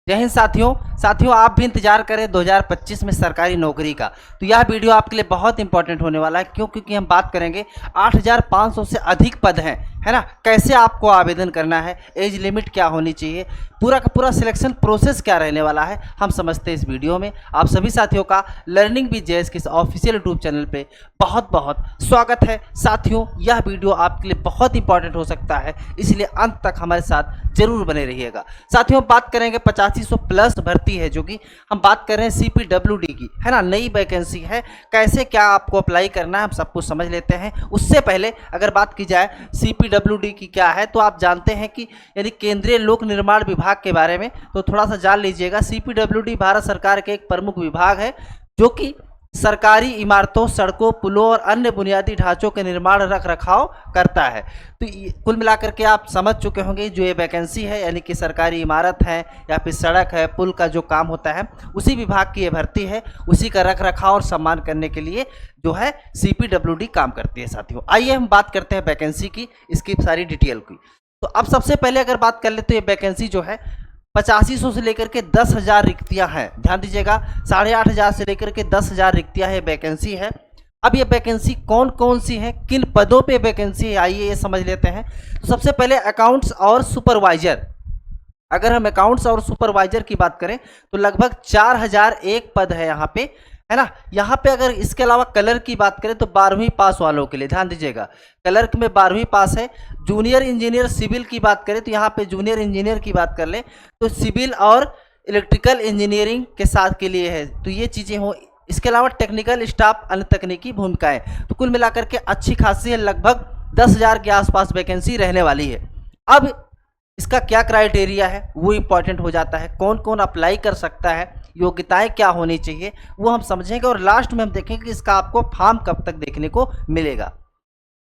जय हिंद साथियों आप भी इंतजार करें 2025 में सरकारी नौकरी का। तो यह वीडियो आपके लिए बहुत इंपॉर्टेंट होने वाला है, क्योंकि हम बात करेंगे 8500 से अधिक पद हैं, है ना। कैसे आपको आवेदन करना है, एज लिमिट क्या होनी चाहिए, पूरा का पूरा सिलेक्शन प्रोसेस क्या रहने वाला है, हम समझते हैं इस वीडियो में। आप सभी साथियों का लर्निंग विद जेएस के ऑफिशियल यूट्यूब चैनल पे बहुत बहुत स्वागत है। साथियों, यह वीडियो आपके लिए बहुत इंपॉर्टेंट हो सकता है, इसलिए अंत तक हमारे साथ जरूर बने रहिएगा। साथियों, बात करेंगे 8500 प्लस भर्ती है, जो कि हम बात कर रहे हैं CPWD की, है ना। नई वैकेंसी है, कैसे क्या आपको अप्लाई करना है हम सब कुछ समझ लेते हैं। उससे पहले अगर बात की जाए CPWD की क्या है, तो आप जानते हैं कि यानी केंद्रीय लोक निर्माण विभाग के बारे में तो थोड़ा सा जान लीजिएगा। CPWD भारत सरकार के एक प्रमुख विभाग है, जो कि सरकारी इमारतों, सड़कों, पुलों और अन्य बुनियादी ढांचों के निर्माण रख रखाव करता है। तो कुल मिलाकर के आप समझ चुके होंगे, जो ये वैकेंसी है यानी कि सरकारी इमारत है या फिर सड़क है, पुल का जो काम होता है, उसी विभाग की ये भर्ती है। उसी का रख रखाव और सम्मान करने के लिए जो है CPWD काम करती है। साथियों, आइए हम बात करते हैं वैकेंसी की, इसकी सारी डिटेल की। तो अब सबसे पहले अगर बात कर ले तो ये वैकेंसी जो है 8500 से लेकर के 10,000 रिक्तियां हैं। ध्यान दीजिएगा, 8,500 से लेकर के 10,000 रिक्तियां है, वैकेंसी है। अब ये वैकेंसी कौन कौन सी है, किन पदों पे वैकेंसी है, आइए ये समझ लेते हैं। तो सबसे पहले अकाउंट्स और सुपरवाइजर। अगर हम अकाउंट्स और सुपरवाइजर की बात करें तो लगभग 4001 पद है यहाँ पे, है ना। यहाँ पे अगर इसके अलावा कलर की बात करें तो 12वीं पास वालों के लिए, ध्यान दीजिएगा, कलर में 12वीं पास है। जूनियर इंजीनियर सिविल की बात करें तो यहाँ पे जूनियर इंजीनियर की बात कर ले तो सिविल और इलेक्ट्रिकल इंजीनियरिंग के साथ के लिए है, तो ये चीज़ें हो। इसके अलावा टेक्निकल स्टाफ, अन्य तकनीकी भूमिकाएं, तो कुल मिलाकर के अच्छी खासी है, लगभग 10,000 के आसपास वैकेंसी रहने वाली है। अब इसका क्या क्राइटेरिया है वो इंपॉर्टेंट हो जाता है, कौन कौन अप्लाई कर सकता है, योग्यताएं क्या होनी चाहिए, वो हम समझेंगे। और लास्ट में हम देखेंगे कि इसका आपको फॉर्म कब तक देखने को मिलेगा।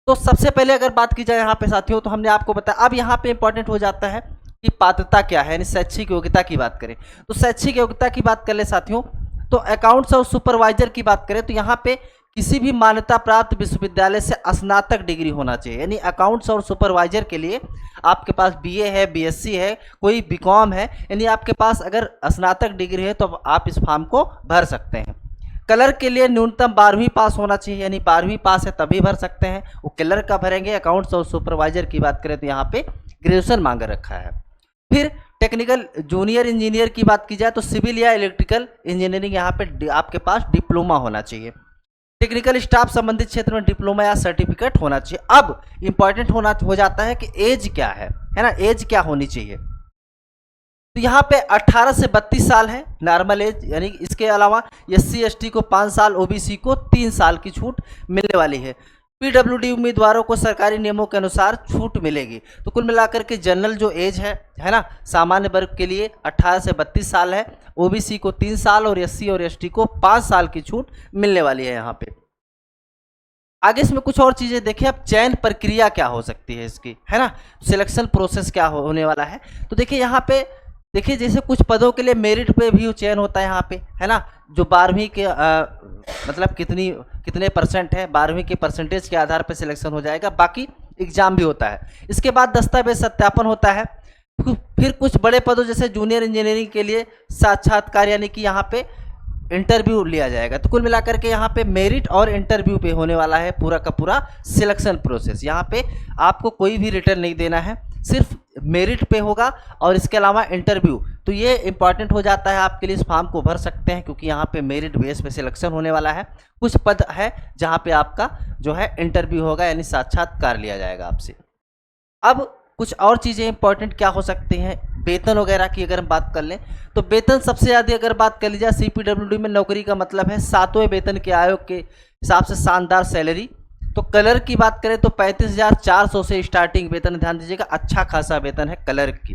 तो सबसे पहले अगर बात की जाए यहाँ पे साथियों, तो हमने आपको बताया। अब यहाँ पे इंपॉर्टेंट हो जाता है कि पात्रता क्या है, यानी शैक्षिक योग्यता की बात करें तो शैक्षिक योग्यता की बात कर ले साथियों, तो अकाउंट्स और सुपरवाइजर की बात करें तो यहाँ पे किसी भी मान्यता प्राप्त विश्वविद्यालय से स्नातक डिग्री होना चाहिए। यानी अकाउंट्स और सुपरवाइजर के लिए आपके पास BA है, BSc है, कोई BCom है, यानी आपके पास अगर स्नातक डिग्री है तो आप इस फॉर्म को भर सकते हैं। कलर के लिए न्यूनतम 12वीं पास होना चाहिए, यानी 12वीं पास है तभी भर सकते हैं, वो कलर का भरेंगे। अकाउंट्स और सुपरवाइजर की बात करें तो यहाँ पे ग्रेजुएशन मांग रखा है। फिर टेक्निकल जूनियर इंजीनियर की बात की जाए तो सिविल या इलेक्ट्रिकल इंजीनियरिंग यहाँ पे आपके पास डिप्लोमा होना चाहिए। टेक्निकल स्टाफ संबंधित क्षेत्र में डिप्लोमा या सर्टिफिकेट होना चाहिए। अब इंपॉर्टेंट हो जाता है कि एज क्या है ना, एज क्या होनी चाहिए। तो यहाँ पे 18 से 32 साल है नॉर्मल एज, यानी इसके अलावा SC ST को 5 साल, OBC को 3 साल की छूट मिलने वाली है। PWD उम्मीदवारों को सरकारी नियमों के अनुसार छूट मिलेगी। तो कुल मिलाकर के जनरल जो एज है ना, सामान्य वर्ग के लिए 18 से 32 साल है, OBC को 3 साल और SC और ST को 5 साल की छूट मिलने वाली है यहाँ पे। आगे इसमें कुछ और चीज़ें देखिए, अब चयन प्रक्रिया क्या हो सकती है इसकी, है ना, सिलेक्शन प्रोसेस क्या होने वाला है। तो देखिए यहाँ पे देखिए, जैसे कुछ पदों के लिए मेरिट पे भी चयन होता है यहाँ पे, है ना, जो 12वीं के मतलब कितने परसेंट है, 12वीं के परसेंटेज के आधार पर सिलेक्शन हो जाएगा। बाकी एग्जाम भी होता है। इसके बाद दस्तावेज सत्यापन होता है। फिर कुछ बड़े पदों जैसे जूनियर इंजीनियरिंग के लिए साक्षात्कार, यानी कि यहाँ पे इंटरव्यू लिया जाएगा। तो कुल मिलाकर के यहाँ पे मेरिट और इंटरव्यू पे होने वाला है पूरा का पूरा सिलेक्शन प्रोसेस। यहाँ पे आपको कोई भी रिटर्न नहीं देना है, सिर्फ मेरिट पे होगा और इसके अलावा इंटरव्यू। तो ये इंपॉर्टेंट हो जाता है आपके लिए, इस फॉर्म को भर सकते हैं क्योंकि यहाँ पे मेरिट बेस पे सिलेक्शन होने वाला है। कुछ पद है जहाँ पे आपका जो है इंटरव्यू होगा, यानी साक्षात्कार लिया जाएगा आपसे। अब कुछ और चीज़ें इंपॉर्टेंट क्या हो सकती हैं, वेतन वगैरह की अगर हम बात कर लें तो वेतन सबसे ज़्यादा अगर बात कर ली जाए CPWD में नौकरी का मतलब है 7वें वेतन के आयोग के हिसाब से शानदार सैलरी। तो कलर की बात करें तो 35,400 से स्टार्टिंग वेतन, ध्यान दीजिएगा, अच्छा खासा वेतन है कलर की।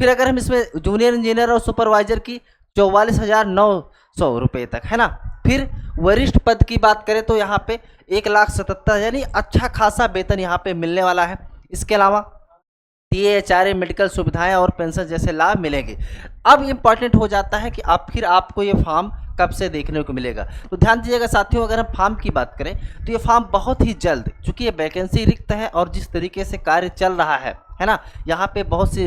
फिर अगर हम इसमें जूनियर इंजीनियर और सुपरवाइजर की 44,900 रुपये तक, है ना। फिर वरिष्ठ पद की बात करें तो यहाँ पे 1,77,000, यानी अच्छा खासा वेतन यहाँ पे मिलने वाला है। इसके अलावा TA HRA मेडिकल सुविधाएं और पेंशन जैसे लाभ मिलेंगे। अब इम्पॉर्टेंट हो जाता है कि फिर आपको ये फॉर्म कब से देखने को मिलेगा। तो ध्यान दीजिएगा साथियों, अगर हम फॉर्म की बात करें तो ये फॉर्म बहुत ही जल्द, चूँकि ये वैकेंसी रिक्त है और जिस तरीके से कार्य चल रहा है ना, यहाँ पे बहुत सी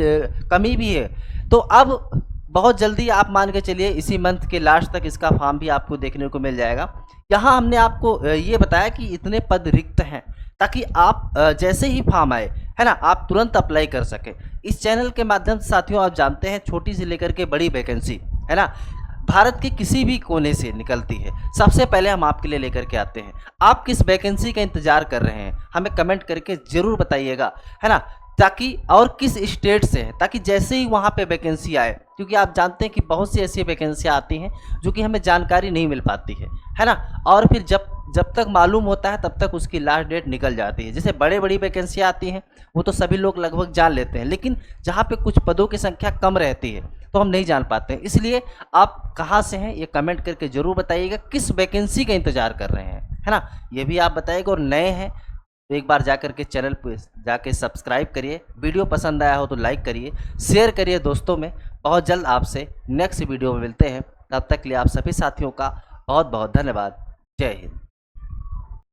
कमी भी है। तो अब बहुत जल्दी आप मान के चलिए इसी मंथ के लास्ट तक इसका फॉर्म भी आपको देखने को मिल जाएगा। यहाँ हमने आपको ये बताया कि इतने पद रिक्त हैं ताकि आप जैसे ही फॉर्म आए, है ना, आप तुरंत अप्लाई कर सकें। इस चैनल के माध्यम से साथियों आप जानते हैं छोटी से लेकर के बड़ी वैकेंसी, है ना, भारत के किसी भी कोने से निकलती है, सबसे पहले हम आपके लिए लेकर के आते हैं। आप किस वैकेंसी का इंतजार कर रहे हैं हमें कमेंट करके ज़रूर बताइएगा, है ना, ताकि और किस स्टेट से है, ताकि जैसे ही वहाँ पे वैकेंसी आए, क्योंकि आप जानते हैं कि बहुत सी ऐसी वैकेंसियाँ आती हैं जो कि हमें जानकारी नहीं मिल पाती है ना, और फिर जब तक मालूम होता है तब तक उसकी लास्ट डेट निकल जाती है। जैसे बड़े बड़ी वैकेंसियाँ आती हैं वो तो सभी लोग लगभग जान लेते हैं, लेकिन जहाँ पे कुछ पदों की संख्या कम रहती है तो हम नहीं जान पाते हैं। इसलिए आप कहाँ से हैं ये कमेंट करके ज़रूर बताइएगा, किस वैकेंसी का इंतज़ार कर रहे हैं, है ना, ये भी आप बताइएगा। और नए हैं तो एक बार जा कर के चैनल पर जाके सब्सक्राइब करिए, वीडियो पसंद आया हो तो लाइक करिए, शेयर करिए दोस्तों में। बहुत जल्द आपसे नेक्स्ट वीडियो में मिलते हैं, तब तक के लिए आप सभी साथियों का बहुत बहुत धन्यवाद। जय हिंद।